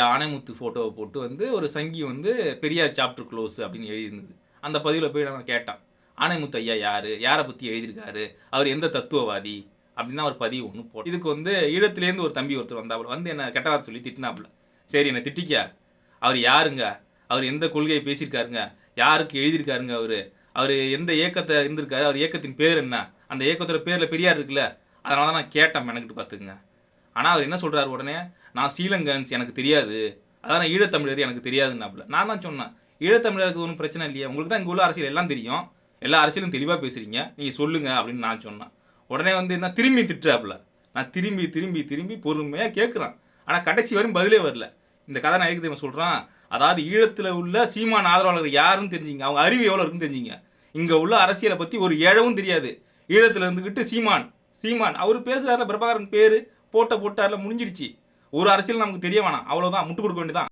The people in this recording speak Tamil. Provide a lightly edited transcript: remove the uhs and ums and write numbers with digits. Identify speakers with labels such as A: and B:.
A: ஆனைமுத்து ஃபோட்டோவ போட்டு வந்து ஒரு சங்கி வந்து பெரியார் சாப்டர் க்ளோஸ் அப்படின்னு எழுதியிருந்தது. அந்த பதிவுல போய் நான் கேட்டான். ஆனைமுத்து ஐயா யாரு? யார பத்தி எழுதியிருக்காரு? அவர் எந்த தத்துவவாதி? அப்படின்னு ஒரு பதிவு ஒண்ணு இதுக்கு வந்து ஈழத்திலேருந்து ஒரு தம்பி ஒருத்தர் வந்தாப்புல. வந்து என்ன கெட்ட வார்த்தை சொல்லி திட்டினாப்புல. சரி என்ன திட்டிக்க. அவர் யாருங்க? அவர் எந்த கொள்கையை பேசியிருக்காருங்க? யாருக்கு எழுதியிருக்காருங்க அவரு? அவரு எந்த இயக்கத்த இருந்திருக்காரு? அவர் இயக்கத்தின் பேர் என்ன? அந்த இயக்கத்தோட பேர்ல பெரியார் இருக்குல்ல. அதனால தான் நான் கேட்டேன் மெனக்கெட்டு பார்த்துக்கங்க. ஆனா அவர் என்ன சொல்றாரு உடனே, நான் ஸ்ரீலங்கன்ஸ் எனக்கு தெரியாது. அதான் ஈழத்தமிழர் எனக்கு தெரியாதுன்னாப்புல. நான் தான் சொன்னேன். ஈழத்தமிழருக்கு ஒண்ணும் பிரச்சனை இல்லையே. உங்களுக்கு தான் இங்க உள்ள அரசியல் எல்லாம் தெரியும். எல்லா அரசியலும் தெளிவா பேசுறீங்க. நீங்க சொல்லுங்க அப்படின்னு நான் சொன்னேன். உடனே வந்து என்ன திரும்பி திட்டுறாப்புல. நான் திரும்பி திரும்பி திரும்பி பொறுமையா கேட்கிறேன். ஆனா கடைசி வரையும் பதிலே வரல. இந்த கதை நான் எதுக்கு தெரியுமா சொல்றான்? அதாவது ஈழத்துல உள்ள சீமான் ஆதரவாளர்கள் யாருன்னு தெரிஞ்சுங்க. அவங்க அறிவு எவ்வளவு இருக்குன்னு தெரிஞ்சுங்க. இங்க உள்ள அரசியலை பத்தி ஒரு எழவும் தெரியாது. ஈழத்துல இருந்துகிட்டு சீமான் சீமான் அவரு பேசுறாருல பிரபாகரன் பேரு போட்டார்ல முடிஞ்சிருச்சு. ஒரு அரசியல் நமக்கு தெரிய வேணாம். அவ்வளவுதான் முட்டு கொடுக்க வேண்டியதான்.